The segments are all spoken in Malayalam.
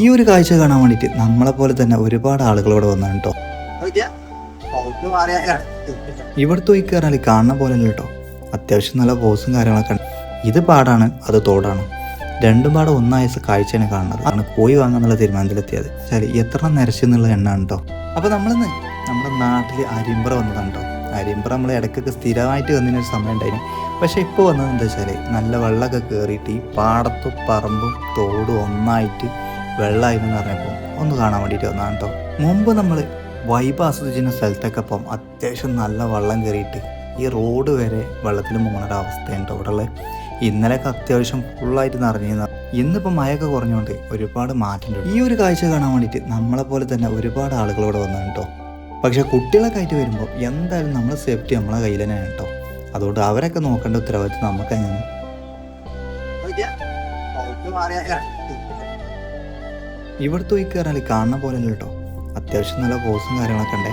ഈ ഒരു കാഴ്ച കാണാൻ വേണ്ടിയിട്ട് നമ്മളെ പോലെ തന്നെ ഒരുപാട് ആളുകൾ ഇവിടെ വന്നു കേട്ടോ. ഇവിടുത്തെ പോയി കയറാൻ കാണുന്ന പോലെ അല്ല കേട്ടോ. അത്യാവശ്യം നല്ല ബോസും കാര്യങ്ങളൊക്കെ ഉണ്ട്. ഇത് പാടാണ്, അത് തോടാണ്, രണ്ടും പാടെ ഒന്നായ കാഴ്ചയാണ് കാണുന്നത്. ആണ് കോഴി വാങ്ങാന്നുള്ള തീരുമാനത്തിലെത്തിയത്. ശരി, എത്ര നിരച്ചെന്നുള്ള എണ്ണാണ് കേട്ടോ. അപ്പോൾ നമ്മളിന്ന് നമ്മുടെ നാട്ടിൽ അരിമ്പറ വന്നതാണ് കേട്ടോ. അരിമ്പറ നമ്മൾ ഇടയ്ക്കൊക്കെ സ്ഥിരമായിട്ട് വന്നതിനൊരു സമയം ഉണ്ടായിരുന്നു. പക്ഷേ ഇപ്പോൾ വന്നത് എന്താ വെച്ചാൽ നല്ല വെള്ളമൊക്കെ കയറിയിട്ട് ഈ പാടത്തും പറമ്പും തോടും ഒന്നായിട്ട് വെള്ളമായിരുന്നു പറഞ്ഞപ്പോൾ ഒന്ന് കാണാൻ വേണ്ടിയിട്ട് വന്നതാണ് കേട്ടോ. മുമ്പ് നമ്മൾ വൈബ് ആസ്വദിച്ചിരുന്ന സ്ഥലത്തൊക്കെ ഇപ്പം അത്യാവശ്യം നല്ല വെള്ളം കയറിയിട്ട് ഈ റോഡ് വരെ വെള്ളത്തിൽ മുങ്ങുന്ന അവസ്ഥയുണ്ട് ഇവിടെ ഉള്ളത്. ഇന്നലെയൊക്കെ അത്യാവശ്യം ഫുള്ളായിട്ട് നിറഞ്ഞിരുന്ന. ഇന്നിപ്പോൾ മഴയൊക്കെ കുറഞ്ഞുകൊണ്ട് ഒരുപാട് മാറ്റമുണ്ട്. ഈ ഒരു കാഴ്ച കാണാൻ വേണ്ടിയിട്ട് നമ്മളെ പോലെ തന്നെ ഒരുപാട് ആളുകൾ ഇവിടെ വന്നു കേട്ടോ. പക്ഷെ കുട്ടികളൊക്കെ ആയിട്ട് വരുമ്പോൾ എന്തായാലും നമ്മളെ സേഫ്റ്റി നമ്മളെ കയ്യിൽ തന്നെയാണ് കേട്ടോ. അതുകൊണ്ട് അവരൊക്കെ നോക്കേണ്ട ഉത്തരവാദിത്വം നമുക്ക് തന്നെയാണ്. ഇവിടുത്തെ പോയി കയറാൻ കാണുന്ന പോലെ അല്ല കേട്ടോ. അത്യാവശ്യം നല്ല ബോസും കാര്യങ്ങളൊക്കെ ഉണ്ടേ.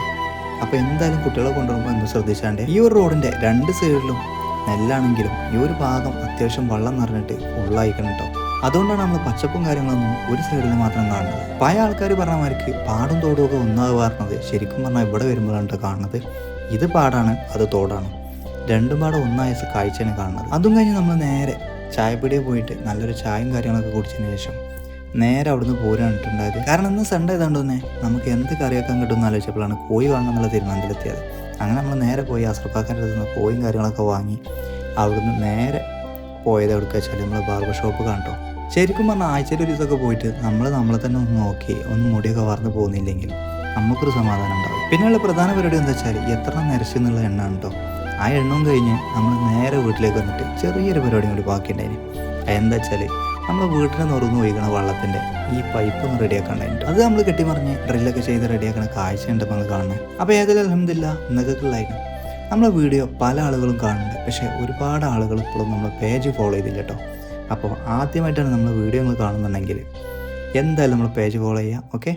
അപ്പോൾ എന്തായാലും കുട്ടികളെ കൊണ്ടുവരുമ്പോൾ ഒന്ന് ശ്രദ്ധിച്ചാണ്ട്. ഈ ഒരു റോഡിൻ്റെ രണ്ട് സൈഡിലും നെല്ലാണെങ്കിലും ഈ ഒരു ഭാഗം അത്യാവശ്യം വെള്ളം നിറഞ്ഞിട്ട് ഫുള്ളായിക്കണം കേട്ടോ. അതുകൊണ്ടാണ് നമ്മൾ പച്ചപ്പും കാര്യങ്ങളൊന്നും ഒരു സൈഡിൽ മാത്രം കാണുന്നത്. പല ആൾക്കാർ പറഞ്ഞമാർക്ക് പാടും തോടും ഒക്കെ ഒന്നാകെ പറഞ്ഞത് ശരിക്കും പറഞ്ഞാൽ ഇവിടെ വരുമ്പോഴാണ് കാണുന്നത്. ഇത് പാടാണ്, അത് തോടാണ്, രണ്ടും പാടെ ഒന്നായ കാഴ്ചയാണ് കാണുന്നത്. അതും കഴിഞ്ഞ് നമ്മൾ നേരെ ചായപ്പീടിയെ പോയിട്ട് നല്ലൊരു ചായയും കാര്യങ്ങളൊക്കെ കുടിച്ചതിന് ശേഷം നേരെ അവിടുന്ന് പോരാണിട്ടുണ്ടായത്. കാരണം ഇന്ന് സൺഡേ ആയതുകൊണ്ട് തന്നെ നമുക്ക് എന്ത് കറിയാക്കാൻ കിട്ടുമെന്ന് ആലോചിച്ചപ്പോഴാണ് കോഴി വാങ്ങാന്നുള്ള തീരുമാനത്തിലെത്തിയത്. അങ്ങനെ നമ്മൾ നേരെ പോയി അസ്രപ്പാക്കാൻ്റെ അടുത്ത് നിന്ന് കോഴിയും കാര്യങ്ങളൊക്കെ വാങ്ങി അവിടുന്ന് നേരെ പോയത് എവിടെക്ക് വെച്ചാൽ നമ്മൾ ബാർബർ ഷോപ്പ് കണ്ടോ. ശരിക്കും പറഞ്ഞാൽ ആഴ്ചയിൽ ഒരു ദിവസമൊക്കെ പോയിട്ട് നമ്മളെ തന്നെ ഒന്ന് നോക്കി ഒന്ന് മുടിയൊക്കെ വാർന്ന് പോകുന്നില്ലെങ്കിൽ നമുക്കൊരു സമാധാനം ഉണ്ടാവും. പിന്നെയുള്ള പ്രധാന പരിപാടി എന്താ വെച്ചാൽ എത്ര നിരച്ചെന്നുള്ള എണ്ണമാണ് കേട്ടോ. ആ എണ്ണവും കഴിഞ്ഞ് നമ്മൾ നേരെ വീട്ടിലേക്ക് വന്നിട്ട് ചെറിയൊരു പരിപാടി കൂടി ബാക്കിയുണ്ടായിന്. എന്താ വെച്ചാൽ നമ്മൾ വീട്ടിൽ നുറന്ന് ഒഴിക്കണ വെള്ളത്തിൻ്റെ ഈ പൈപ്പ് ഒന്ന് റെഡിയാക്കാണ്ടായിട്ട് അത് നമ്മൾ കെട്ടിമറിഞ്ഞ് ഡ്രില്ലൊക്കെ ചെയ്ത് റെഡിയാക്കണ കാഴ്ച ഉണ്ട് നമ്മൾ കാണുന്നത്. അപ്പോൾ ഏതായാലും അൽഹംദുലില്ലാ ഇന്നൊക്കെ ഉള്ളായിരുന്നു. നമ്മളെ വീഡിയോ പല ആളുകളും കാണുന്നുണ്ട്. പക്ഷേ ഒരുപാട് ആളുകൾ ഇപ്പോഴും നമ്മൾ പേജ് ഫോളോ ചെയ്തില്ല കേട്ടോ. അപ്പോൾ ആദ്യമായിട്ടാണ് നമ്മൾ വീഡിയോ കാണുന്നുണ്ടെങ്കിൽ എന്തായാലും നമ്മൾ പേജ് ഫോളോ ചെയ്യാം. ഓക്കെ.